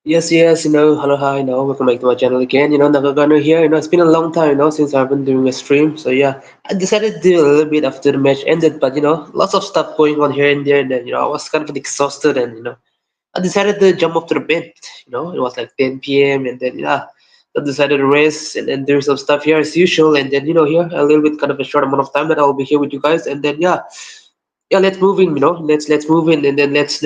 Yes, yes, hello, hi, welcome back to my channel again. Nagagano here. It's been a long time, since I've been doing a stream. So yeah, I decided to do a little bit after the match ended, but lots of stuff going on here and there, and then I was kind of exhausted, and I decided to jump off to the bed. It was like 10 p.m. and then yeah, I decided to rest and then do some stuff here as usual, and then here a little bit kind of a short amount of time that I'll be here with you guys, and then yeah, let's move in, let's move in, and then let's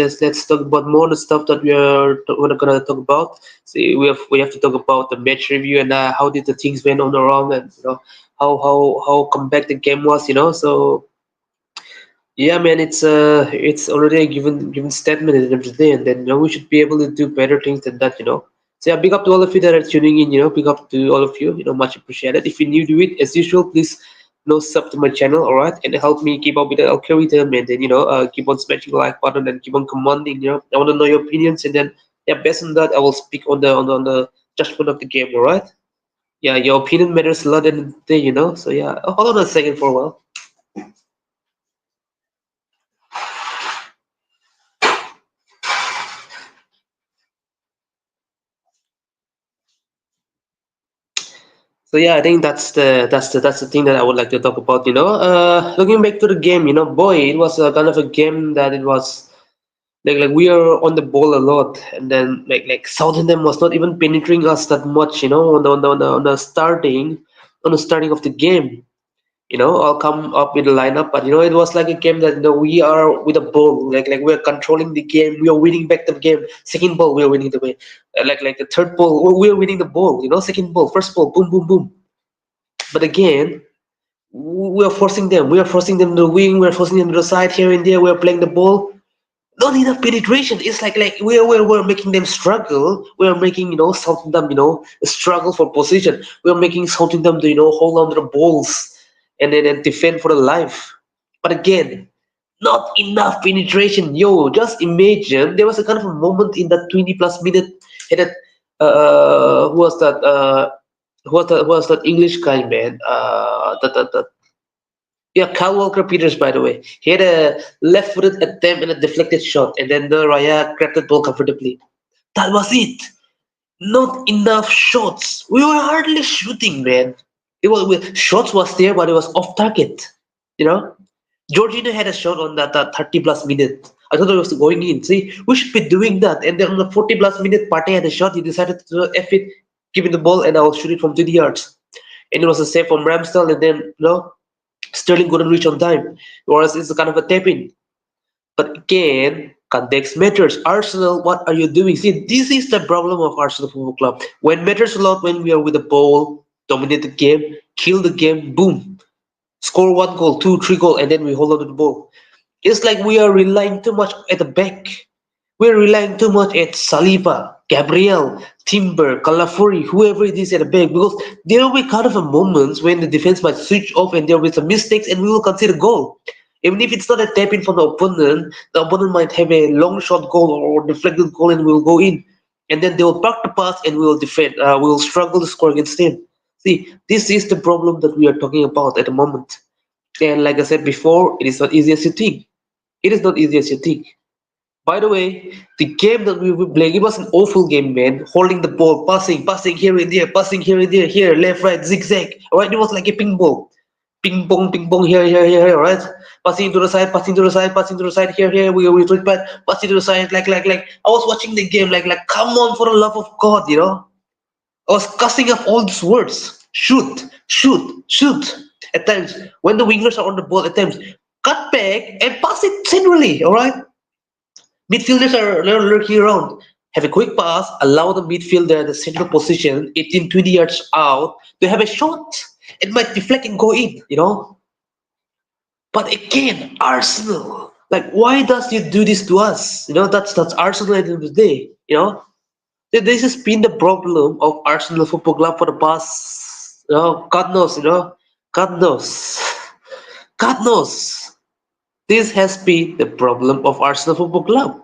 talk about more of the stuff that we're gonna talk about. See, we have to talk about the match review and how did the things went on around, and how comeback the game was, so yeah, man, it's already a given statement at the end of the day, and then we should be able to do better things than that. So yeah, big up to all of you that are tuning in. Big up to all of you. Much appreciated. If you're new to it, as usual, please sub to my channel, all right, and help me keep up with the algorithm, and then keep on smashing the like button and keep on commanding. I want to know your opinions, and then yeah, based on that, I will speak on the judgment of the game, all right. Yeah, your opinion matters a lot in the day. So yeah, hold on a second for a while. So yeah, I think that's the thing that I would like to talk about. Looking back to the game, boy, it was a kind of a game that it was like we are on the ball a lot, and then like Southampton was not even penetrating us that much. On the starting of the game. I'll come up with a lineup, but it was like a game that we are with a ball, like we're controlling the game, we are winning back the game. Second ball, we are winning the way, like the third ball, we are winning the ball. Second ball, first ball, boom, boom, boom. But again, we are forcing them to wing, we're forcing them to the side here and there, we're playing the ball. Not enough penetration. It's like we're making them struggle. We're making Southing them struggle for position. We're making Southing them to hold on to the balls and then defend for the life. But again, not enough penetration. Yo, just imagine there was a kind of a moment in that 20 plus minute. And that who was that? Who was that English guy, man? That yeah, Kyle Walker Peters, by the way. He had a left footed attempt and a deflected shot, and then the Raya grabbed the ball comfortably. That was it. Not enough shots. We were hardly shooting, man. Shots was there, but it was off target. You know, Jorginho had a shot on that 30 plus minute. I thought it was going in. See, we should be doing that. And then on the 40 plus minute, Partey had a shot. He decided to F it, give me the ball, and I'll shoot it from 20 yards. And it was a save from Ramsdale, and then Sterling couldn't reach on time, whereas it's a kind of a tap in. But again, context matters. Arsenal, what are you doing? See, this is the problem of Arsenal Football Club. When matters a lot, when we are with the ball, dominate the game, kill the game, boom, score one goal, two, three goal, and then we hold on to the ball. It's like we are relying too much at the back. We're relying too much at Saliba, Gabriel, Timber, Calafuri, whoever it is at the back, because there will be kind of a moments when the defense might switch off and there will be some mistakes and we will concede a goal. Even if it's not a tap in from the opponent might have a long shot goal or deflected goal and will go in. And then they will park the pass and we will defend. We will struggle to score against them. See, this is the problem that we are talking about at the moment. And like I said before, it is not easy as you think. It is not easy as you think. By the way, the game that we were playing, it was an awful game, man. Holding the ball, passing here and there, passing here and there, here, left, right, zigzag. Alright, it was like a ping ball. Ping pong, here, right? Passing to the side, passing to the side, passing to the side, here, we flip back, passing to the side, like. I was watching the game, like, come on, for the love of God. I was cussing up all these words. Shoot, shoot, shoot. At times, when the wingers are on the ball, at times, cut back and pass it centrally, alright? Midfielders are lurking around. Have a quick pass, allow the midfielder the central position, 18, 20 yards out, to have a shot. It might deflect and go in. But again, Arsenal. Like, why does you do this to us? That's Arsenal at the end of the day. This has been the problem of Arsenal Football Club for the past, God knows, God knows, God knows. This has been the problem of Arsenal Football Club.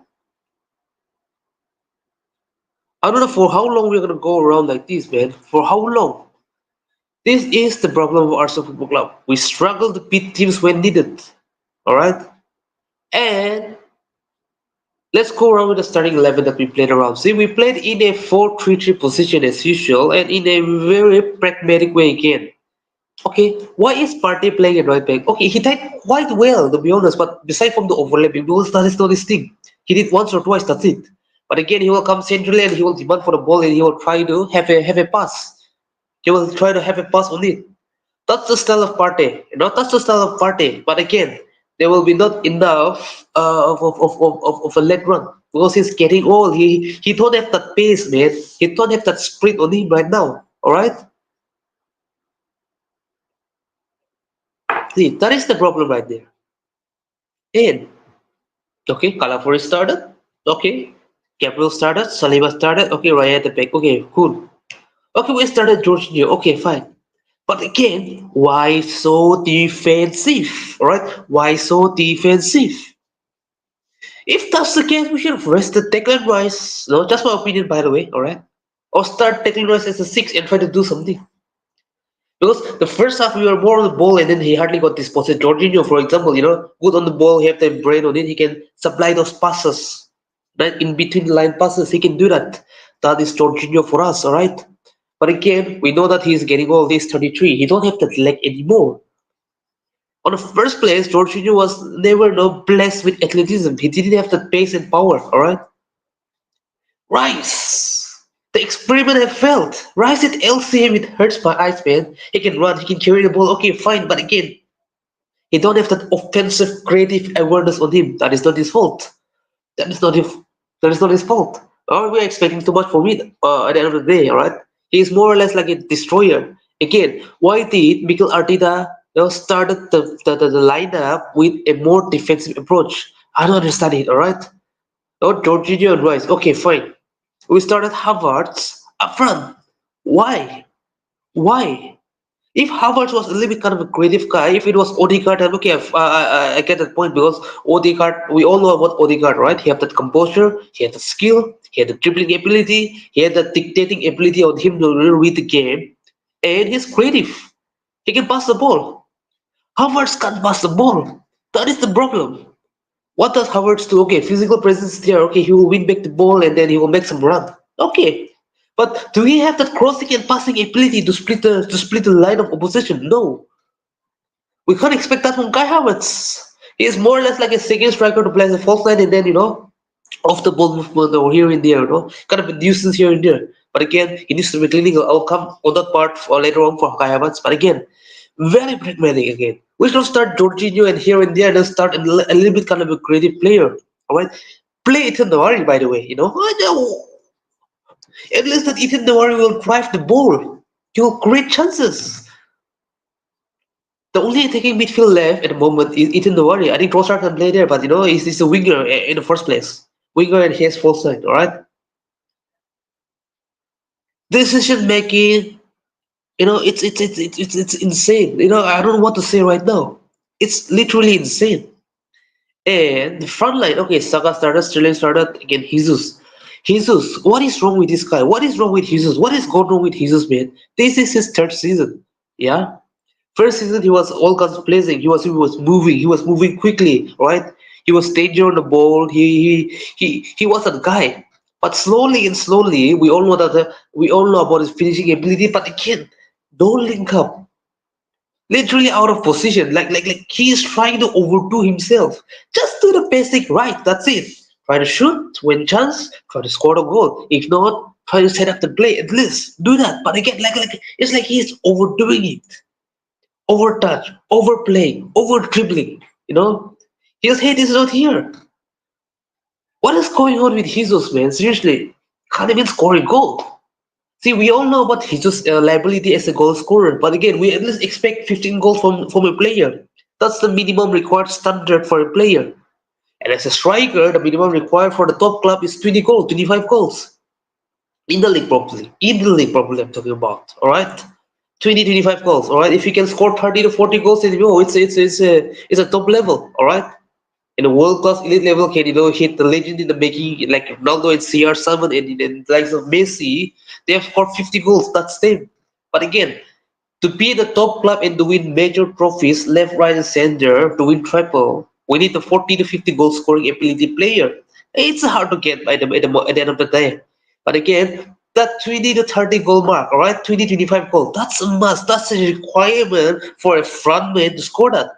I don't know for how long we're gonna go around like this, man. For how long? This is the problem of Arsenal Football Club. We struggle to beat teams when needed. Alright? And Let's go around with the starting 11 that we played around. See, we played in a 4-3-3 position as usual and in a very pragmatic way again. Okay, why is Partey playing at right back? Okay, he did quite well to be honest, but beside from the overlapping, that is not his thing. He did once or twice, that's it. But again, he will come centrally and he will demand for the ball and he will try to have a pass. He will try to have a pass on it. That's the style of Partey, that's the style of Partey. But again, there will be not enough of a leg run because he's getting old. He don't have that pace, man. He don't have that sprint on him right now. All right, see that is the problem right there. And okay, Calafori started. Okay, Gabriel started. Saliba started. Okay, Raya at the back. Okay, cool. Okay, we started Jorginho. Okay, fine. But again, why so defensive? All right, why so defensive? If that's the case, we should have rested Declan Rice. No, just my opinion, by the way. All right, or start Declan Rice as a six and try to do something. Because the first half we were more on the ball and then he hardly got disposed. Jorginho, for example, good on the ball, he have the brain on it, he can supply those passes. Right? In between the line passes, he can do that. That is Jorginho for us, alright? But again, we know that he's getting all these 33. He don't have that leg anymore. On the first place, Jorginho was never blessed with athleticism. He didn't have the pace and power, alright? Rice! The experiment had failed. Rice at LCM, it hurts my eyes, man. He can run, he can carry the ball, okay, fine, but again, he don't have that offensive creative awareness on him. That is not his fault. That is not his that is not his fault. Or we're expecting too much from it at the end of the day, alright? He's more or less like a destroyer. Again, why did Mikel Arteta started the lineup with a more defensive approach? I don't understand it, alright? Oh, Jorginho and Rice. Okay, fine. We started Havertz up front. Why? Why? If Havertz was a little bit kind of a creative guy, if it was Odegaard, and okay, I get that point because Odegaard, we all know about Odegaard, right? He had that composure, he had the skill, he had the dribbling ability, he had the dictating ability on him to really read the game, and he's creative. He can pass the ball. Havertz can't pass the ball. That is the problem. What does Havertz do? Okay, physical presence there. Okay, he will win back the ball and then he will make some run. Okay, but do he have that crossing and passing ability to split the line of opposition? No, we can't expect that from Kai Havertz. He is more or less like a second striker to play as a false line and then off the ball movement or here and there, kind of a nuisance here and there. But again, he needs to be clinical. I'll come on that part for later on for Kai Havertz. But again, very pragmatic again. We should start Jorginho and here and there, and then start a little bit kind of a creative player. All right, play Ethan Nawari, by the way. I know at least that Ethan Nawari will drive the ball. He will create chances. The only attacking midfield left at the moment is Ethan Nawari. I think Trossard can play there, but he's a winger in the first place. Winger and he has full side. All right, decision making. It's insane. I don't know what to say right now. It's literally insane. And the front line, okay, Saka started, Sterling started, again, Jesus. Jesus, what is wrong with this guy? What is wrong with Jesus? What is going wrong with Jesus, man? This is his third season. Yeah? First season, he was all guns blazing. He was moving quickly, right? He was danger on the ball. He was a guy. But slowly and slowly, we all know about his finishing ability. But again, don't link up literally out of position. Like he's trying to overdo himself. Just do the basic right. That's it. Try to shoot, win chance, try to score a goal. If not, try to set up the play. At least do that. But again, like it's like he's overdoing it, overtouch, overplaying, over dribbling. His head is not here. What is going on with Jesus, man? Seriously, can't even score a goal. See, we all know about Jesus' liability as a goal scorer, but again, we at least expect 15 goals from a player. That's the minimum required standard for a player. And as a striker, the minimum required for the top club is 20 goals, 25 goals. In the league, probably. In the league, probably, I'm talking about. All right? 20, 25 goals. All right? If you can score 30 to 40 goals, then it's a top level. All right? In a world class elite level can hit the legend in the making like Ronaldo and CR7 and the likes of Messi, they have scored 50 goals. That's them. But again, to be the top club and to win major trophies left, right, and center, to win triple, we need a 40 to 50 goal scoring ability player. It's hard to get at the end of the day. But again, that 20 to 30 goal mark, all right, 20, 25 goal, that's a must. That's a requirement for a frontman to score that.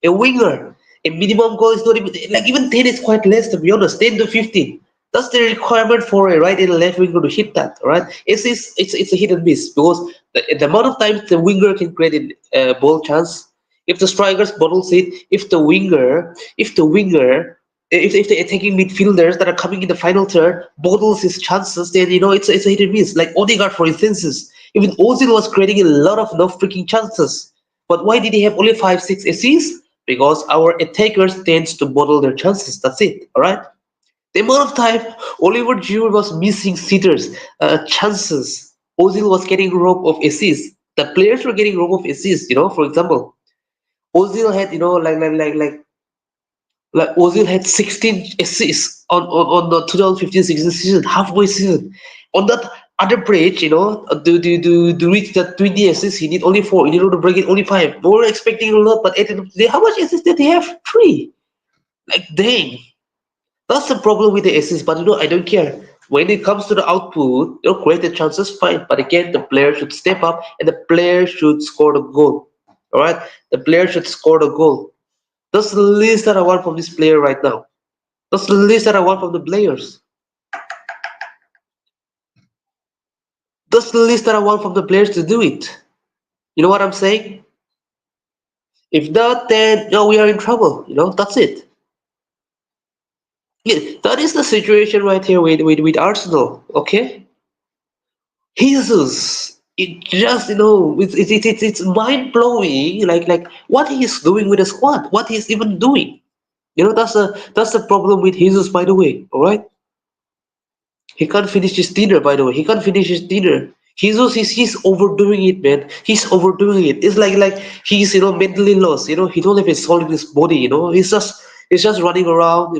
A winger, a minimum goal is not even like even 10 is quite less to be honest, 10 to 15. That's the requirement for a right and a left winger to hit that, all right? It's a hit and miss because the amount of times the winger can create a ball chance, if the strikers bottles it, if the attacking midfielders that are coming in the final third bottles his chances, then it's a hit and miss. Like Odegaard, for instance, even Ozil was creating a lot of no freaking chances. But why did he have only 5, 6 assists? Because our attackers tends to bottle their chances. That's it. All right. The amount of time Oliver Giroud was missing sitters, chances. Ozil was getting robbed of assists. The players were getting robbed of assists. For example, Ozil had Ozil had 16 assists on the 2015-16 season, halfway season. On that other bridge, to reach that 20 assists, he need only four. He need to break it only five. We were expecting a lot, but at the end of the day, how much assists did he have? Three. Like, dang. That's the problem with the assists, but I don't care. When it comes to the output, create the chances, fine. But again, the player should step up and the player should score the goal. Alright? The player should score the goal. That's the least that I want from this player right now. That's the least that I want from the players. That's the least that I want from the players to do it. You know what I'm saying? If not, then we are in trouble. That's it. Yeah, that is the situation right here with Arsenal. Okay, Jesus, it just it's mind blowing. Like what he is doing with the squad, what he's even doing. That's the problem with Jesus. By the way, all right. He can't finish his dinner, by the way. He can't finish his dinner. He's overdoing it, man. He's overdoing it. It's like he's mentally lost. He don't have his soul in his body. He's just running around.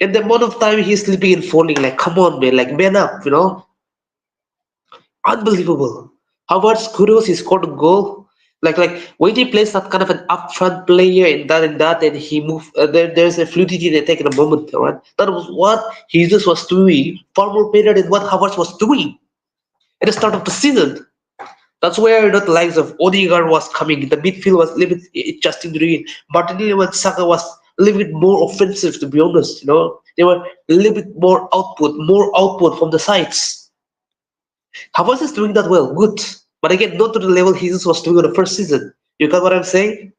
And the amount of time he's sleeping and falling, like come on, man, like man up. Unbelievable. Havertz kudos, he scored a goal. Like when he plays that kind of an upfront player and that, and he move. There's a fluidity in attack in a moment. All right, that was what Jesus was doing, far more better than what Havertz was doing at the start of the season. That's where the likes of Odegaard was coming. The midfield was a little bit adjusting to it. Martinelli and Saka was a little bit more offensive, to be honest. They were a little bit more output from the sides. Havertz is doing that well, good. But again, not to the level Jesus was doing on the first season. You got what I'm saying?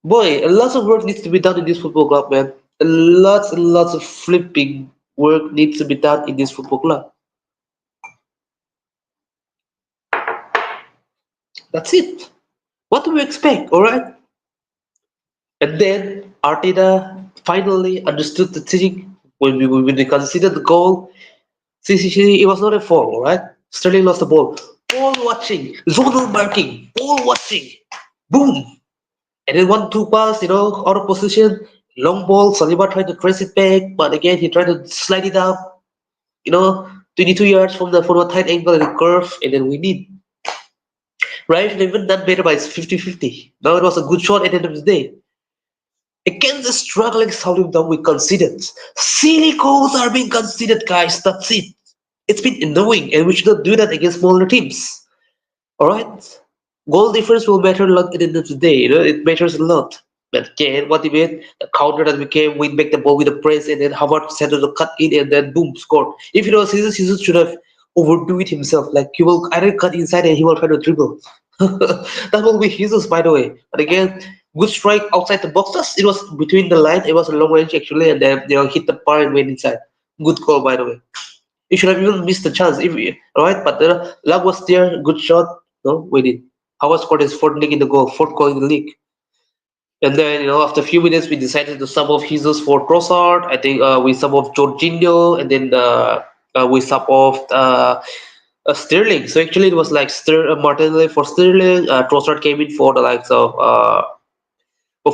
Boy, lots of work needs to be done in this football club, man. Lots and lots of flipping work needs to be done in this football club. That's it. What do we expect, alright? And then Arteta finally understood the thing when we considered the goal. See, it was not a fall, alright? Sterling lost the ball. Ball watching, zonal marking, ball watching, boom. And then 1-2 pass, out of position, long ball. Saliba tried to trace it back, but again he tried to slide it up. 22 yards from the tight angle and the curve, and then we need. Right, even done better by 50-50. Now it was a good shot at the end of the day. Against the struggling Southampton, we conceded. Silly goals are being conceded, guys. That's it. It's been annoying, and we should not do that against smaller teams. Alright? Goal difference will matter a lot at the end of the day. It matters a lot. But again, what he made, the counter that became win back the ball with the press, and then Howard settled to cut in, and then boom, scored. If it was Jesus should have overdo it himself. Like he will either cut inside and he will try to dribble. That will be Jesus, by the way. But again, good strike outside the box. It was between the line. It was a long range actually, and then hit the bar and went inside. Good call, by the way. You should have even missed the chance if right, but the luck was there. Good shot. No, we did. Howard scored his fourth goal in the league. And then, after a few minutes, we decided to sub off Jesus for Trossard. I think we sub off Jorginho, and then we sub off Sterling. So actually, it was like Martinelli for Sterling. Trossard came in for the likes of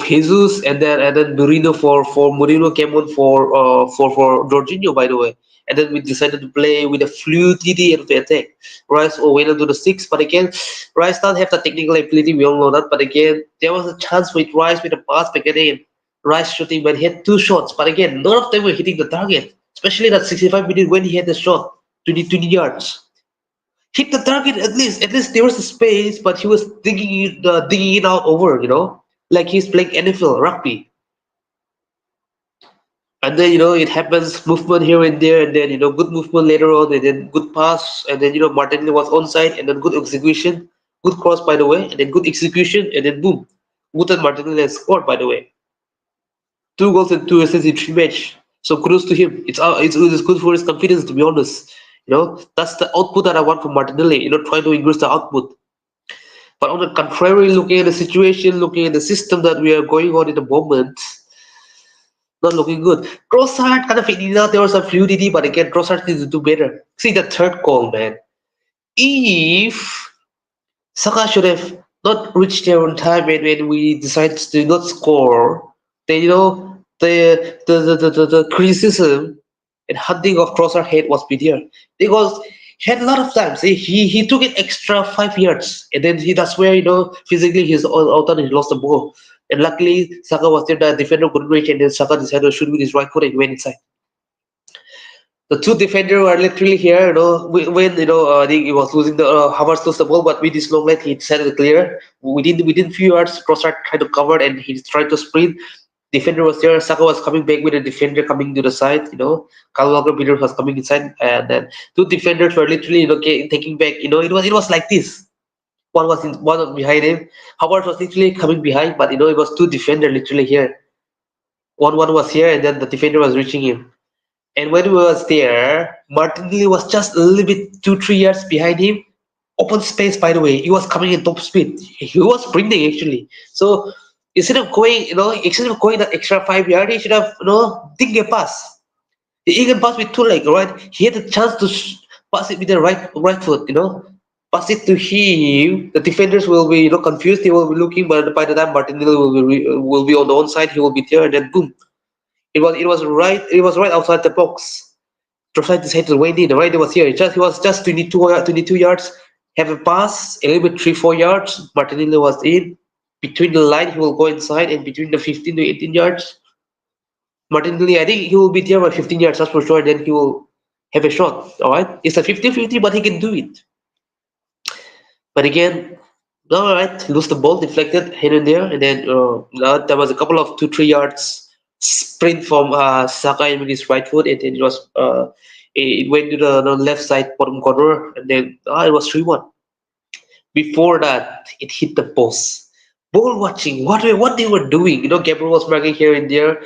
Jesus, and then Mourinho came on for Jorginho, by the way. And then we decided to play with a fluidity of the attack. Rice went into the six, but again, Rice doesn't have the technical ability. We all know that. But again, there was a chance with Rice with a pass back again. Rice shooting, but he had two shots. But again, none of them were hitting the target. Especially that 65 minute when he had the shot, 20 yards. Hit the target at least. At least there was a space, but he was digging it out over. Like he's playing NFL rugby. And then it happens movement here and there, and then good movement later on, and then good pass, and then Martinelli was onside, and then good execution, good cross by the way, and then good execution, and then boom, Wood and Martinelli has scored by the way, 2 goals and 2 assists in 3 match. So kudos to him. It's good for his confidence to be honest. That's the output that I want from Martinelli. Trying to increase the output. But on the contrary, looking at the situation, looking at the system that we are going on in the moment, not looking good. Trossard kind of figured out there was some fluidity, but again, Trossard needs to do better. See the third goal, man. If Saka should have not reached there on time when we decided to not score, then the criticism and hunting of Trossard head was be there because he had a lot of times. He took it extra 5 yards, and then that's where physically he's out and he lost the ball. And luckily Saka was there, the defender couldn't reach, and then Saka decided to shoot with his right foot and went inside. The two defenders were literally here, when I think he was losing the Havertz lost the ball, but with his long leg he decided to clear. Within few yards, Trossard tried to cover and he tried to sprint. Defender was there. Saka was coming back with a defender coming to the side. Kyle Walker-Peters was coming inside, and then two defenders were literally taking back. It was like this. One was behind him. Havertz was literally coming behind, but it was two defenders literally here. One was here, and then the defender was reaching him. And when we was there, Martinelli was just a little bit 2-3 yards behind him. Open space, by the way. He was coming in top speed. He was sprinting actually. So instead of going that extra 5 yards, he should have think a pass. He can pass with two legs, right? He had a chance to pass it with the right foot. Pass it to him. The defenders will be confused. They will be looking, but by the time Martinelli will be on the onside, he will be there, and then boom. It was right outside the box. Trossard decided to wait in. The right was here. He was just 22 yards. Have a pass, a little bit 3-4 yards. Martinelli was in. Between the line, he will go inside, and between the 15 to 18 yards, Martinelli, I think he will be there by 15 yards, that's for sure. Then he will have a shot. All right, it's a 50-50, but he can do it. But again, all right, lose the ball, deflected here and there, and then there was a couple of 2-3 yards sprint from Saka with his right foot, and then it went to the left side bottom corner, and then it was 3-1. Before that, it hit the post. Ball watching, what they were doing, Gabriel was marking here and there.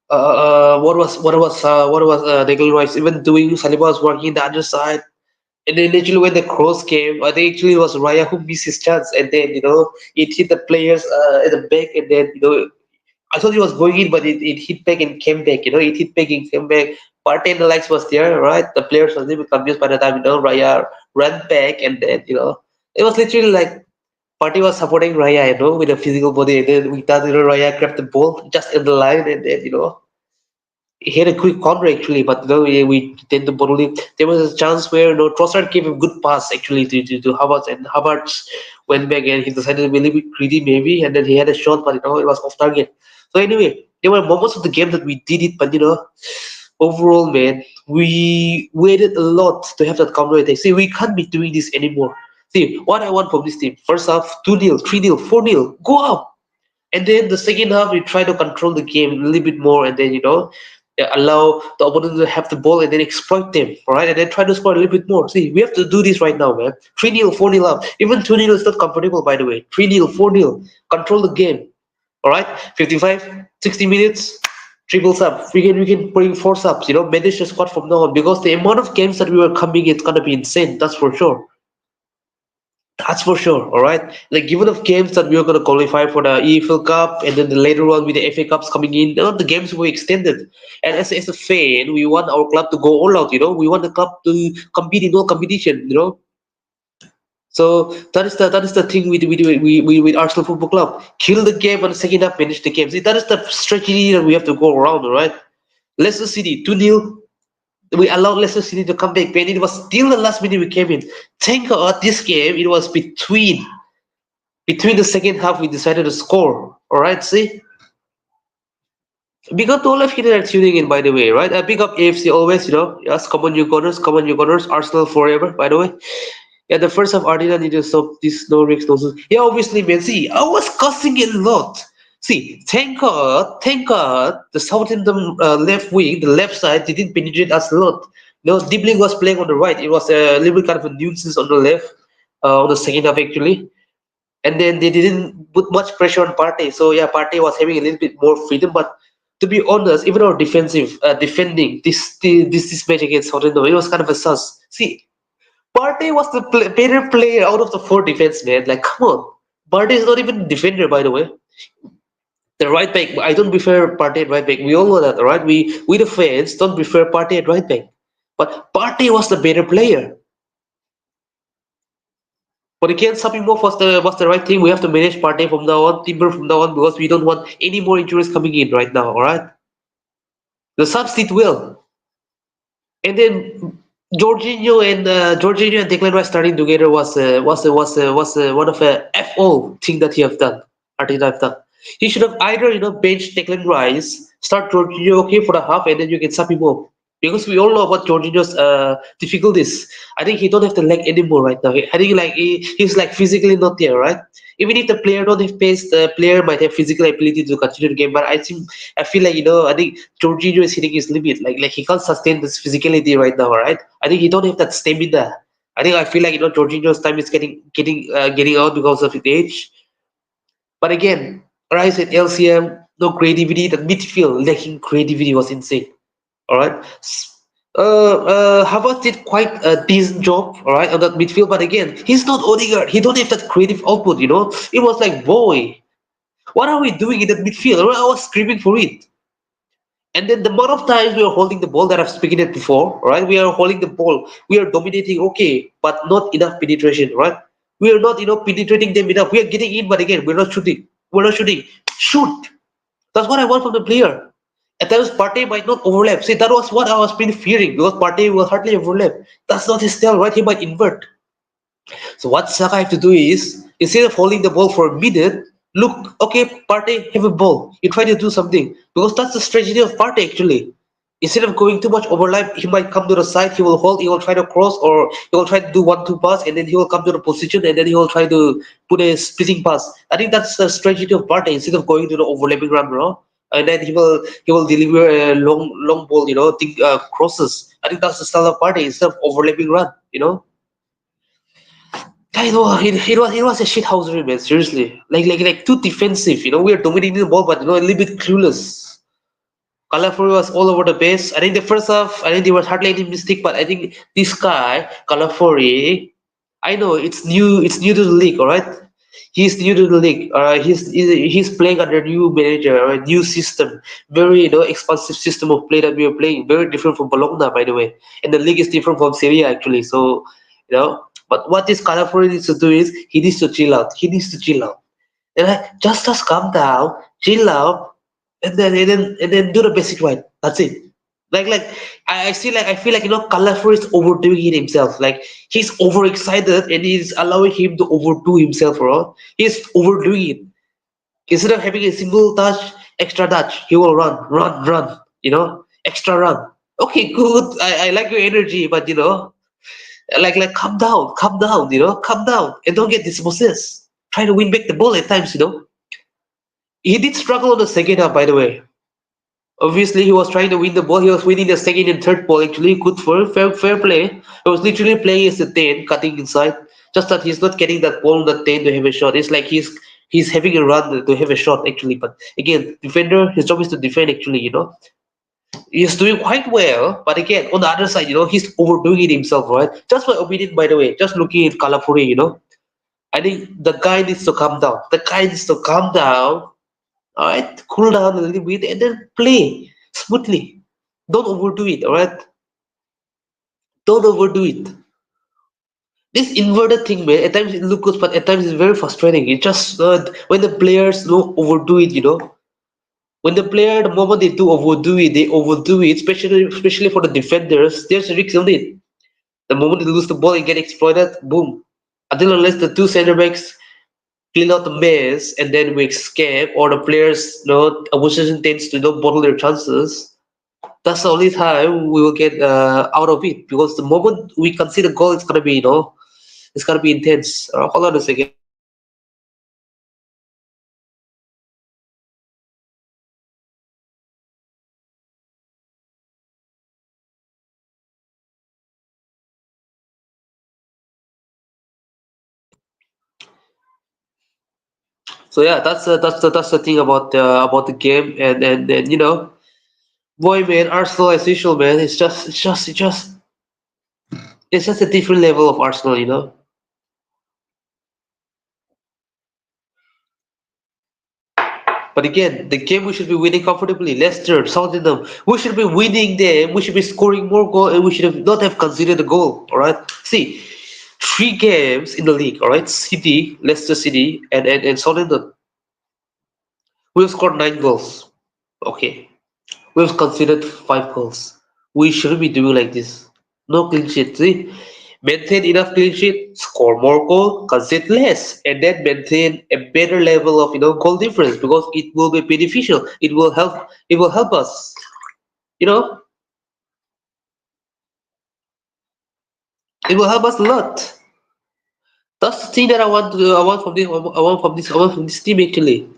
What was Declan Rice even doing? Saliba was working the other side. And then literally when the cross came, I think actually it was Raya who missed his chance, and then it hit the players at the back, and then I thought it was going in, but it hit back and came back. It hit back and came back. Partey and the likes was there, right? The players was a little bit confused by the time Raya ran back, and then it was literally like Partey was supporting Raya, with a physical body, and then we thought Raya grabbed the ball just in the line, and then he had a quick counter actually, but we tend to bottle. There was a chance where Trossard gave a good pass actually to Havertz, and Havertz went back and he decided to be a little bit greedy maybe, and then he had a shot, but it was off target. So anyway, there were moments of the game that we did it, but overall, man, we waited a lot to have that counter attack. See, we can't be doing this anymore. See, what I want from this team: first half 2-0, 3-0, 4-0, go up. And then the second half, we try to control the game a little bit more, and then allow the opponent to have the ball and then exploit them, all right? And then try to score a little bit more. See, we have to do this right now, man. 3-0, 4-0 up. Even 2-0 is not comfortable, by the way. 3-0, 4-0. Control the game, all right? 55, 60 minutes, triples up. We can bring four subs, manage the squad from now on, because the amount of games that we were coming, it's gonna be insane. That's for sure. That's for sure, all right. Like given of games that we are going to qualify for the EFL Cup, and then the later on with the FA Cups coming in, the games were extended. And as a fan, we want our club to go all out. We want the club to compete in all competition. So that is the thing with Arsenal Football Club. Kill the game on the second half, manage the game. See, that is the strategy that we have to go around, all right. Leicester City 2-0. We allowed Leicester City to come back, and it was still the last minute we came in. Thank God this game, it was between the second half we decided to score. All right, see. Big up to all of you that are tuning in, by the way, right? Big up AFC always, yes, come on, you Gunners, Arsenal forever, by the way. Yeah, the first half Argentina needed to stop this no risks, no. Yeah, obviously, man. See, I was cussing a lot. See, thank God, the Southampton left wing, the left side, didn't penetrate us a lot. Dibling was playing on the right. It was a little bit kind of a nuisance on the left, on the second half actually. And then they didn't put much pressure on Partey. So yeah, Partey was having a little bit more freedom. But to be honest, even our defending this match against Southampton, it was kind of a sus. See, Partey was the better player out of the four defense, man. Like, come on. Partey is not even a defender, by the way. The right back, I don't prefer Partey at right back. We all know that, right? We the fans don't prefer Partey at right back. But Partey was the better player. But again, Sapimov was the right thing. We have to manage Partey from now on, Timber from now on, because we don't want any more injuries coming in right now, alright? The subs did well. And then Jorginho and Declan Rice starting together was one of a FO thing that he have done. Arteta have done. He should have either benched Declan Rice, start Jorginho okay for the half, and then you can sub him off. Because we all know about Jorginho's difficulties. I think he don't have the leg anymore right now. I think like he's like physically not there, right? Even if the player don't have pace, the player might have physical ability to continue the game. But I feel like I think Jorginho is hitting his limit. Like he can't sustain this physicality right now, right? I think he don't have that stamina. I feel like Jorginho's time is getting out because of his age. But again, Rice at LCM, no creativity. The midfield lacking creativity was insane. All right. Havertz did quite a decent job, all right, on that midfield. But again, he's not Odegaard. He don't have that creative output. It was like, boy, what are we doing in that midfield? I was screaming for it. And then the amount of times we are holding the ball that I've spoken it before, right? We are holding the ball, we are dominating, okay, but not enough penetration, right? We are not, penetrating them enough. We are getting in, but again, we're not shooting. We're not shooting. Shoot. That's what I want from the player. At times, Partey might not overlap. See, that was what I was been fearing because Partey will hardly overlap. That's not his style, right? He might invert. So what Saka have to do is, instead of holding the ball for a minute, look, okay, Partey, have a ball. You try to do something. Because that's the strategy of Partey actually. Instead of going too much overlap, he might come to the side, he will hold, he will try to cross, or he will try to do 1-2 pass, and then he will come to the position, and then he will try to put a splitting pass. I think that's the strategy of Partey, instead of going to the overlapping run, and then he will deliver a long ball, crosses. I think that's the style of Partey, instead of overlapping run. Yeah, it was a shithousery, man. Seriously, like too defensive. We are dominating the ball, but a little bit clueless. Calafuri was all over the base. I think the first half, I think there was hardly any mistake, but I think this guy Calafuri, I know it's new to the league, all right. He's new to the league. He's playing under new manager, a new system, very expansive system of play that we are playing, very different from Bologna, by the way, and the league is different from Serie A actually. So, but what this Calafuri needs to do is he needs to chill out. He needs to chill out. And just calm down, chill out, and then do the basic right. That's it. Like I feel like Kalafor is overdoing it himself. Like he's overexcited and he's allowing him to overdo himself, right? He's overdoing it. Instead of having a single touch, extra touch, he will run, extra run. Okay, good. I like your energy, but like calm down, calm down, and don't get dispossessed. Try to win back the ball at times. He did struggle on the second half, by the way. Obviously, he was trying to win the ball. He was winning the second and third ball. Actually, good for fair play. He was literally playing as a 10, cutting inside. Just that he's not getting that ball on the 10 to have a shot. It's like he's having a run to have a shot actually. But again, defender, his job is to defend actually. He's doing quite well. But again, on the other side, he's overdoing it himself, right? Just my opinion, by the way. Just looking at Kalafuri. I think the guy needs to calm down. The guy needs to calm down. All right, cool down a little bit and then play smoothly. Don't overdo it. All right, don't overdo it. This inverted thing, man. At times it looks good, but at times it's very frustrating. It just when the players don't overdo it. When the player, the moment they overdo it. Especially for the defenders. There's a risk on it. The moment they lose the ball and get exploited, boom. Until unless the two center backs clean out the mess, and then we escape, or the players, opposition tends to bottle their chances. That's the only time we will get out of it. Because the moment we concede a goal, it's gonna be, it's gonna be intense. Hold on a second. So yeah, that's the thing about the game, and boy, man, Arsenal as usual, man. It's just a different level of Arsenal. But again, the game we should be winning comfortably. Leicester, Southampton, we should be winning them. We should be scoring more goal, and we should have not have considered the goal. All right. See, 3 games in the league. All right. City, Leicester City, and Southampton. We've scored 9 goals. Okay. We've considered 5 goals. We shouldn't be doing like this. No clean sheet. See, maintain enough clean sheet, score more goal, concede less, and then maintain a better level of goal difference because it will be beneficial. It will help. It will help us. You know, it will help us a lot. That's the thing that I want to do. I want from this. I want from this. I want from this team actually.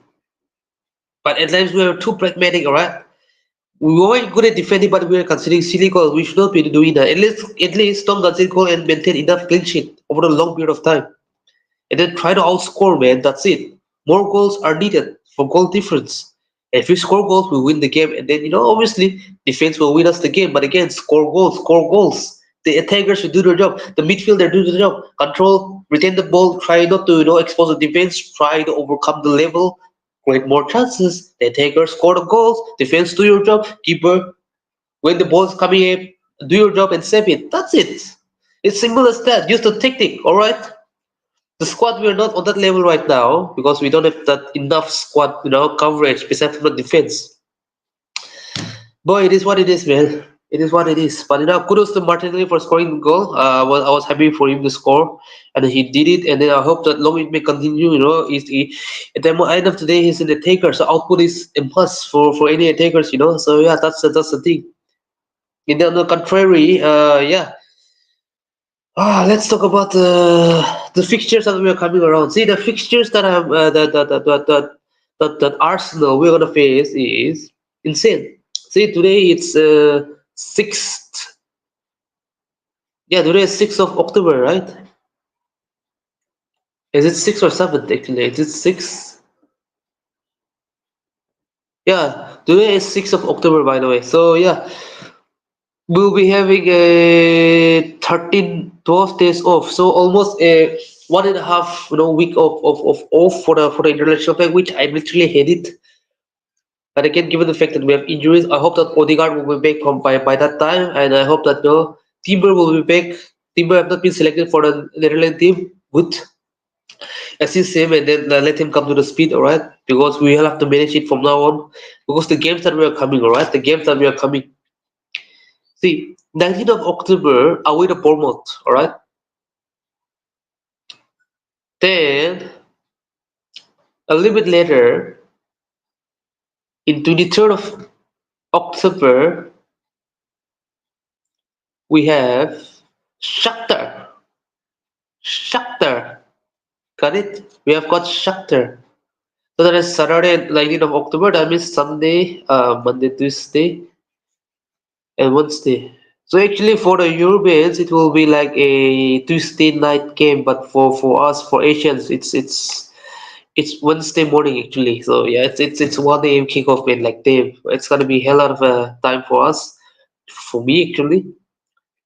But at times we are too pragmatic. All right. We were good at defending, but we are considering silly goals. We should not be doing that. At least don't concede goal and maintain enough clean sheet over a long period of time. And then try to outscore, man. That's it. More goals are needed for goal difference. And if we score goals, we win the game. And then, obviously, defense will win us the game. But again, score goals, score goals. The attackers should do their job. The midfielder do their job. Control, retain the ball, try not to, expose the defense, try to overcome the level, create more chances. The attackers score the goals. Defense, do your job. Keeper, when the ball's coming in, do your job and save it. That's it. It's simple as that. Use the technique, alright? The squad, we are not on that level right now because we don't have that enough squad, coverage besides from the defense. Boy, it is what it is, man. It is what it is. But kudos to Martinelli for scoring the goal. I was happy for him to score, and he did it. And then I hope that long it may continue. At the end of the day, he's in the taker, so output is a must for any attackers. So yeah, that's the thing. And then on the contrary, yeah. Let's talk about the fixtures that we are coming around. See, the fixtures that I'm that Arsenal we're gonna face is insane. See, today it's 6th. Yeah, today is 6th of October, right? Is it 6th or 7th actually? Is it 6th? Yeah, today is 6th of October, by the way. So yeah, we'll be having a 13, 12 days off. So almost a 1.5 week of off for the international break, which I literally hate it. But again, given the fact that we have injuries, I hope that Odegaard will be back by that time, and I hope that Timber will be back. Timber have not been selected for the Netherlands team. Good, assist him and then let him come to the speed, all right? Because we will have to manage it from now on. Because the games that we are coming, all right? The games that we are coming. See, 19th of October away to Bournemouth, all right? Then a little bit later, in 23rd of October, we have Shakhtar. Shakhtar. Got it? We have got Shakhtar. So that is Saturday, 19th of October. That means Sunday, Monday, Tuesday, and Wednesday. So actually, for the Europeans, it will be like a Tuesday night game, but for us, for Asians, it's Wednesday morning actually. So yeah, it's 1 a.m. kickoff, man. Like damn, it's gonna be hell out of a time for us, for me actually.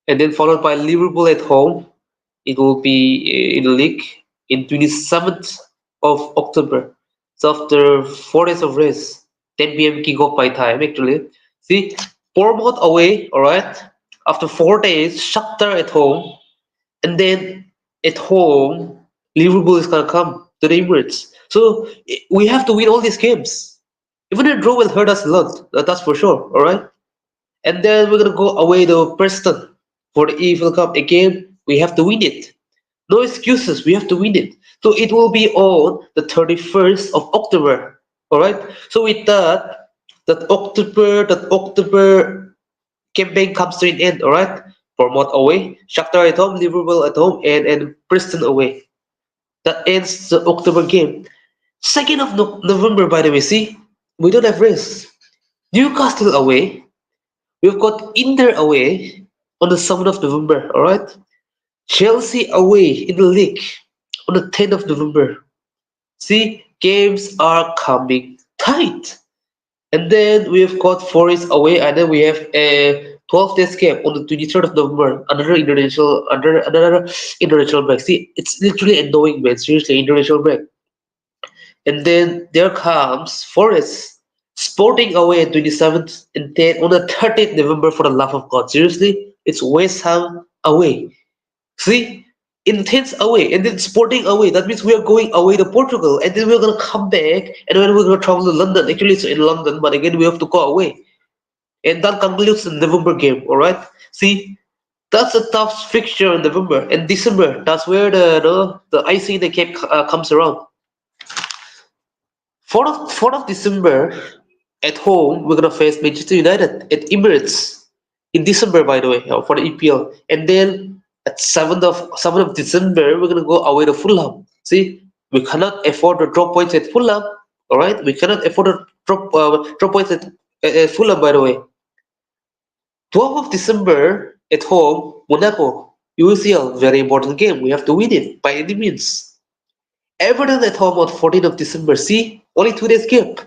And then followed by Liverpool at home. It will be in the league in 27th of October. So after 4 days of rest, 10 p.m. kickoff by time actually. See, Bournemouth away, all right. After 4 days, Shakhtar at home, and then at home, Liverpool is gonna come to the Emirates. So we have to win all these games. Even a draw will hurt us a lot. That's for sure. All right. And then we're gonna go away to Preston for the EFL Cup again. We have to win it. No excuses. We have to win it. So it will be on the 31st of October. All right. So with that, that October campaign comes to an end. All right. Bournemouth away, Shakhtar at home, Liverpool at home, and Preston away. That ends the October game. 2nd of November, by the way. See, we don't have rest. Newcastle away. We've got Inter away on the 7th of November. All right. Chelsea away in the league on the 10th of November. See, games are coming tight. And then we've got Forest away, and then we have a 12 days game on the 23rd of November. Another international break. See, it's literally annoying, man. Seriously, international break. And then there comes Forest Sporting away at 27th, and then on the 30th November, for the love of God. Seriously, it's West Ham away. See, intense away and then Sporting away. That means we are going away to Portugal, and then we're gonna come back, and then we're gonna travel to London. Actually, it's in London, but again we have to go away, and that concludes the November game. All right. See, that's a tough fixture in November and December. That's where the icing in the cake comes around. 4th of December at home, we're gonna face Manchester United at Emirates in December, by the way, for the EPL. And then at 7th of December, we're gonna go away to Fulham. See, we cannot afford to drop points at Fulham. All right, we cannot afford to drop points at Fulham. By the way, 12th of December at home, Monaco, UCL, very important game. We have to win it by any means. Everton at home on 14th of December. See, only 2 days gap.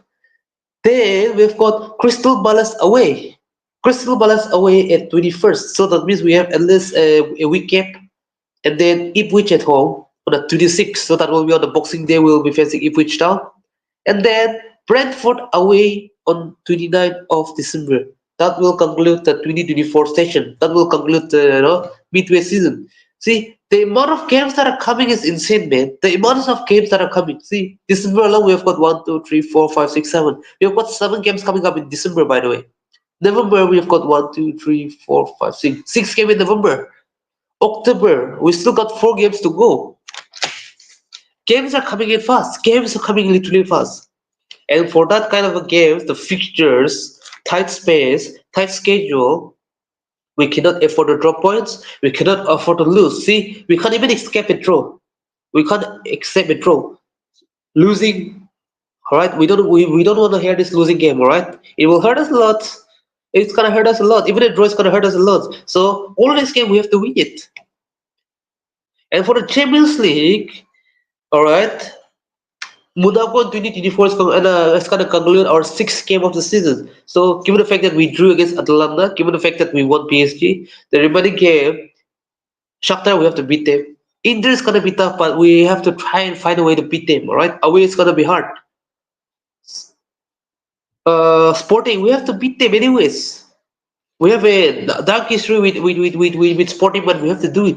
Then we've got Crystal Palace away. Crystal Palace away at 21st. So that means we have at least a week gap. And then Ipswich at home on the 26th. So that will be on the Boxing Day. We'll be facing Ipswich Town. And then Brentford away on 29th of December. That will conclude the 2024 session. That will conclude the midway season. See, the amount of games that are coming is insane, man. The amount of games that are coming. See, December alone, we've got 1, 2, 3, 4, 5, 6, 7. We've got 7 games coming up in December, by the way. November, we've got 1, 2, 3, 4, 5, 6. 6 games in November. October, we still got 4 games to go. Games are coming in fast. Games are coming literally fast. And for that kind of a game, the fixtures, tight space, tight schedule, we cannot afford to drop points. We cannot afford to lose. See, we can't even escape a draw. We can't accept a draw. Losing, all right. We don't want to hear this losing game. All right. It will hurt us a lot. It's gonna hurt us a lot. Even a draw is gonna hurt us a lot. So all this game we have to win it. And for the Champions League, all right. Monaco 2024 is going to conclude our 6th game of the season. So, given the fact that we drew against Atalanta, given the fact that we won PSG, the remaining game, Shakhtar, we have to beat them. Inter is going to be tough, but we have to try and find a way to beat them, alright? Away it's going to be hard. Sporting, we have to beat them anyways. We have a dark history with Sporting, but we have to do it.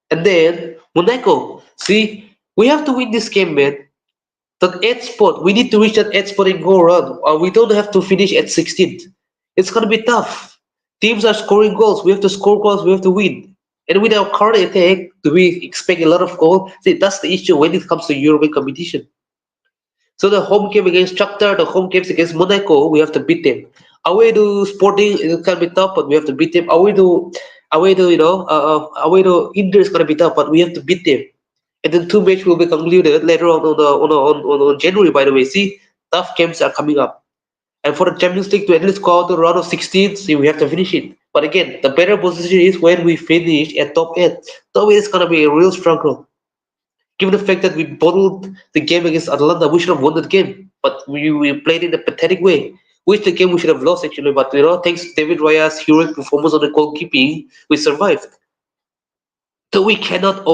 And then, Monaco, see, we have to win this game, man. That 8th spot, we need to reach that 8th spot and go around. We don't have to finish at 16th. It's gonna be tough. Teams are scoring goals. We have to score goals. We have to win. And with our current attack, do we expect a lot of goals? See, that's the issue when it comes to European competition. So the home game against Shakhtar, the home games against Monaco, we have to beat them. Away to Sporting, it can be tough, but we have to beat them. Away to Inter is gonna be tough, but we have to beat them. And then 2 matches will be concluded later on January. By the way, see, tough games are coming up. And for the Champions League to at least go out to the round of 16, see, we have to finish it. But again, the better position is when we finish at top 8. Top 8 is gonna be a real struggle. Given the fact that we bottled the game against Atalanta, we should have won that game. But we played in a pathetic way. Which the game we should have lost actually. But thanks to David Raya's heroic performance on the goalkeeping, we survived. So we cannot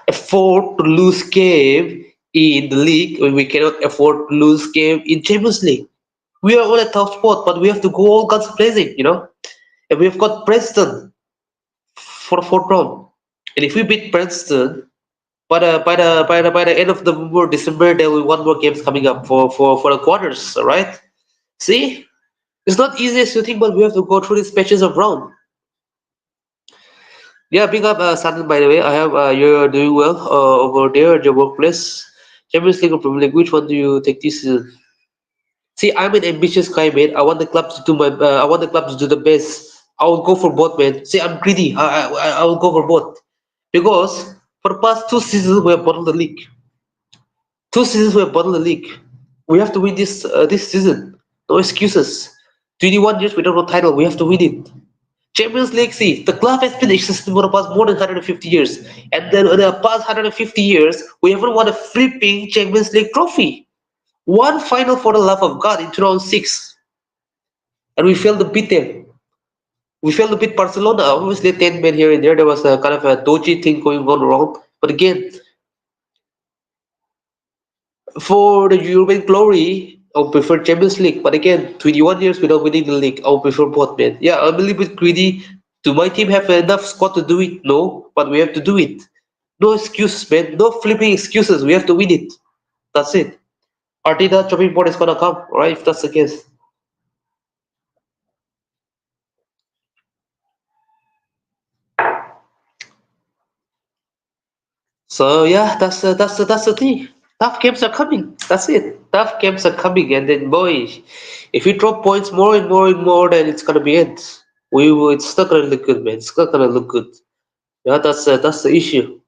afford to lose game in the league, or we cannot afford to lose game in Champions League. We are on a tough spot, but we have to go all guns blazing. And we've got Preston for the 4th round. And if we beat Preston, by the end of November, December, there will be 1 more games coming up for the quarters. All right. See, it's not easy as you think, but we have to go through these patches of round. Yeah, big up, Sutton, by the way. I have you're doing well over there at your workplace. Champions League or Premier League, which one do you take this season? See, I'm an ambitious guy, man. I want the club to do I want the club to do the best. I will go for both, man. See, I'm greedy. I will go for both because for the past 2 seasons we have bottled the league. 2 seasons we have bottled the league. We have to win this season. No excuses. 21 years without no title. We have to win it. Champions League, see, the club has been existing for the past more than 150 years. And then in the past 150 years, we haven't won a flipping Champions League trophy. One final for the love of God in 2006. And we failed to beat them. We failed to beat Barcelona. Obviously, 10 men here and there. There was a kind of a dodgy thing going on wrong. But again, for the European glory, I would prefer Champions League. But again, 21 years without winning the league, I would prefer both, man. Yeah, I'm a little bit greedy. Do my team have enough squad to do it? No, but we have to do it. No excuses, man. No flipping excuses. We have to win it. That's it. Arteta chopping board is gonna come, alright? If that's the case. So yeah, that's the thing. Tough games are coming. That's it. Tough games are coming, and then boy, if we drop points more and more and more, then it's gonna be it. We will. It's not gonna look good, man. It's not gonna look good. Yeah, that's the issue.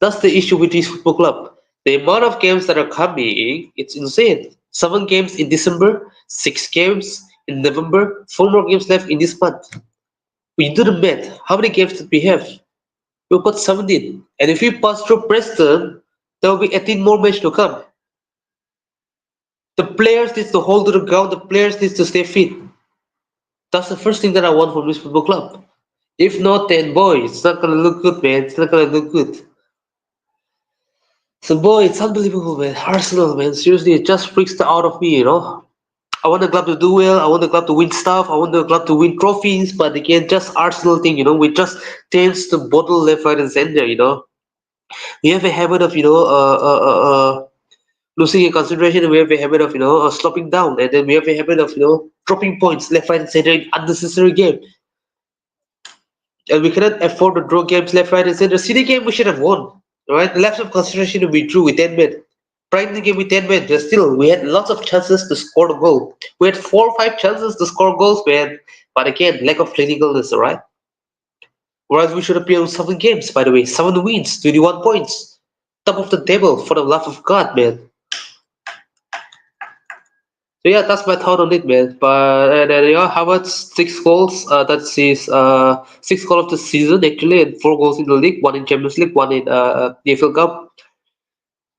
That's the issue with this football club. The amount of games that are coming, it's insane. 7 games in December, 6 games in November, 4 more games left in this month. We do the math. How many games did we have? We've got 17. And if we pass through Preston, there will be 18 more matches to come. The players need to hold to the ground, the players need to stay fit. That's the first thing that I want from this football club. If not, then boy, it's not gonna look good, man. It's not gonna look good. So boy, it's unbelievable, man. Arsenal, man. Seriously, it just freaks the out of me, you know. I want the club to do well. I want the club to win stuff. I want the club to win trophies. But again, just Arsenal thing, you know, we just tends to bottle left, right, and center, you know. We have a habit of, losing in concentration. We have a habit of, slowing down, and then we have a habit of, dropping points left, right, and center in unnecessary game. And we cannot afford to draw games left, right, and center. City game we should have won. Right? Lapse of concentration we drew with 10 men. Pride the game with 10 men. Just still, we had lots of chances to score the goal. We had 4 or 5 chances to score goals, man. But again, lack of clinicalness, alright? Whereas we should have played 7 games, by the way. 7 wins, 21 points. Top of the table, for the love of God, man. So yeah, that's my thought on it, man. But then how about 6 goals? That's his 6 goal of the season actually, and 4 goals in the league, one in Champions League, one in the AFL Cup,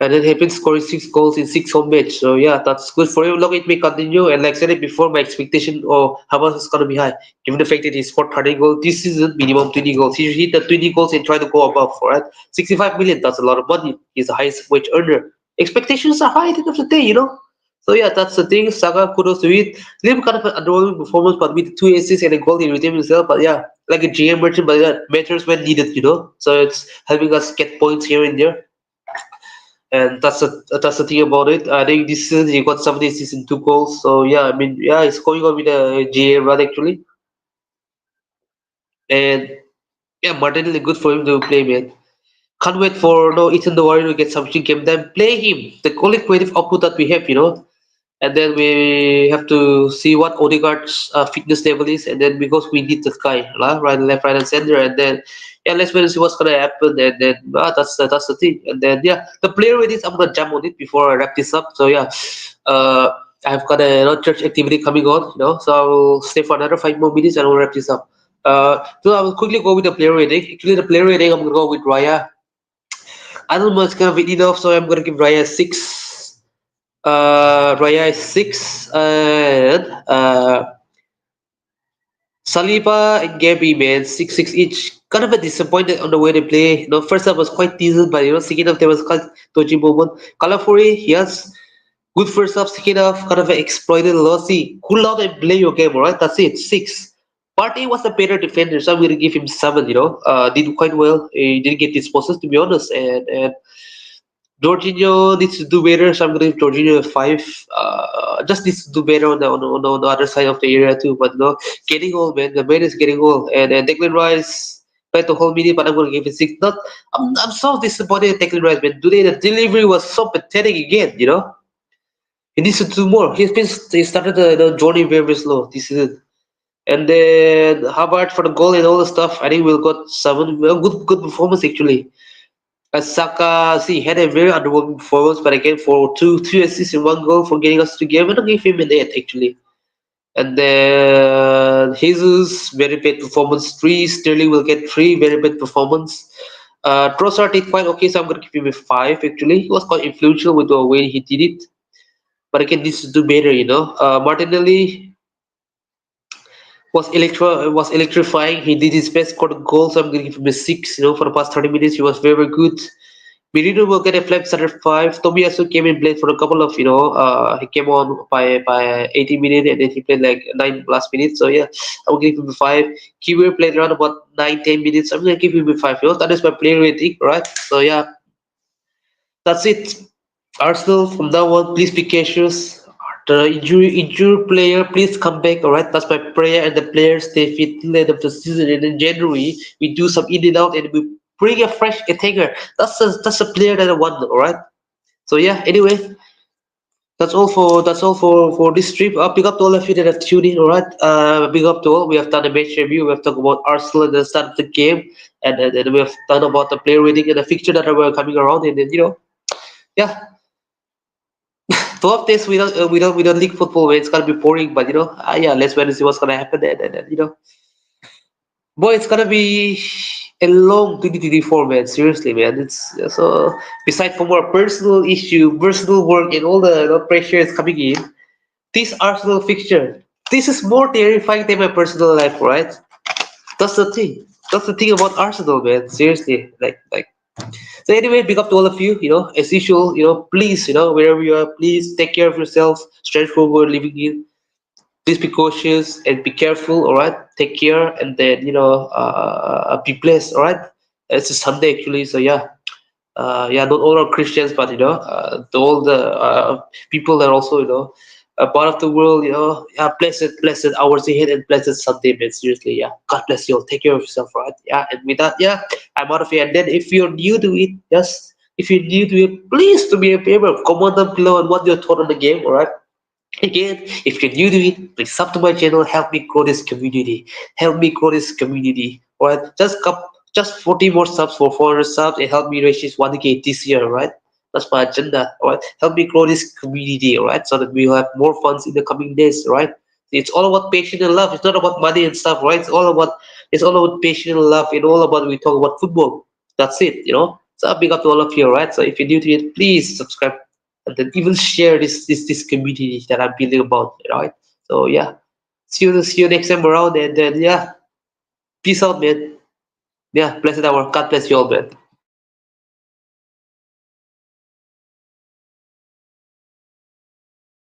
and then he's been scoring 6 goals in 6 home match. So yeah, that's good for him. Long it may continue. And like I said it before, my expectation of Havertz is gonna be high, given the fact that he scored 30 goals this season, minimum 20 goals. He should hit the 20 goals and try to go above. Right, 65 million. That's a lot of money. He's the highest wage earner. Expectations are high at the end of the day, you know. So yeah, that's the thing. Saka, kudos to it. Little kind of an underwhelming performance, but with 2 assists and a goal, he redeemed himself. But yeah, like a GM merchant, but that matters when needed, you know. So it's helping us get points here and there, and that's the thing about it. I think this season he got 70 assists and 2 goals. So yeah, I mean, yeah, it's going on with a GA run actually, and yeah, Martinelli good for him to play, man. Can't wait for no Ethan the Warrior to get some game time. Play him. The only creative output that we have, you know. And then we have to see what Odegaard's fitness level is, and then because we need that guy, right, left, right, and center, and then yeah, let's wait and see what's gonna happen, and then that's the thing, and then yeah, the player ratings I'm gonna jump on it before I wrap this up. So yeah, uh, I've got a church activity coming on, you know, so I will stay for another 5 more minutes and I'll wrap this up. So I will quickly go with the player rating. Actually, the player rating I'm gonna go with Raya. I don't know it's gonna be enough, so I'm gonna give Raya 6. Raya is 6, and Saliba and Gabby, man, 6-6 each. Kind of a disappointed on the way they play. You know, first half was quite decent, but second half there was quite dodgy moment. Kalafuri, yes, good first half, second half, kind of exploited Lossi. Cool out and play your game, alright? That's it, 6. Partey was a better defender, so I'm gonna give him 7. Did quite well. He didn't get disposals to be honest, and Jorginho needs to do better, so I'm going to give Jorginho a 5. Just needs to do better on the other side of the area too. But no, getting old, man. The man is getting old, and Declan Rice. Right the whole media, but I'm gonna give it six. Not, I'm so disappointed in Declan Rice, man. Today the delivery was so pathetic again. He needs to do more. He started the journey very, very slow this season. And then Hubbard for the goal and all the stuff. I think we'll got seven. Well, good performance actually. Saka, see, had a very underwhelming performance, but again for two assists and one goal for getting us to the game. I don't give him an 8 actually. And then Jesus, very bad performance. Three. Sterling will get three. Very bad performance. Trossard did quite okay, so I'm gonna give him a five. Actually, he was quite influential with the way he did it, but again, needs to do better. Martinelli was electrifying. He did his best, scored a goal, so I'm gonna give him a six. For the past 30 minutes, he was very, very good. Merino will get a flag starter five. Tomiyasu came in played for a couple of he came on by 80 minutes and then he played like 9 plus minutes. So yeah, I will give him a five. Kiwi played around about 9-10 minutes. I'm gonna give him a five. That is my player rating, right? So yeah, that's it. Arsenal from now on, please be cautious. The injured player, please come back. All right, that's my prayer. And the players stay fit till the end of the season. And in January, we do some in and out, and we bring a fresh attacker. That's a player that I want. All right. So yeah. Anyway, that's all for this trip. Big up to all of you that have tuned in. All right. Big up to all. We have done a match review. We have talked about Arsenal at the start of the game, and we have done about the player rating and the fixture that were coming around. And then yeah. 12 days without league football, it's gonna be boring. But yeah, let's wait and see what's gonna happen. And boy, it's gonna be a long 2024, man. Seriously, man. It's so Beside from our personal issue, personal work, and all the pressure is coming in. This Arsenal fixture, this is more terrifying than my personal life, right? That's the thing. That's the thing about Arsenal, man. Seriously, like. So anyway, big up to all of you. As usual, please, wherever you are, please take care of yourself. Straightforward living in. Please be cautious and be careful. All right, take care, and then be blessed. All right. It's a Sunday actually, so yeah. Yeah, not all are Christians, but all the people that are also a part of the world. Yeah, blessed hours ahead and blessed Sunday, man. Seriously, yeah. God bless you all. Take care of yourself, right? Yeah, and with that, yeah, I'm out of here. And then if you're new to it, yes, if you're new to it, please do me a favor, comment down below and what your thought on the game. All right. Again, if you're new to it, please sub to my channel. Help me grow this community. Help me grow this community. Alright, just 40 more subs for 400 subs and help me reach this 1K this year. Alright, that's my agenda. Alright, help me grow this community. Alright, so that we'll have more funds in the coming days. Alright, it's all about patience and love. It's not about money and stuff. Right? It's all about patience and love. It's all about we talk about football. That's it. So big up to all of you. Alright, so if you're new to it, please subscribe and then even share this community that I'm building about, right? So yeah, see you next time around, and then yeah, peace out, man. Yeah, blessed hour. God bless you all, man.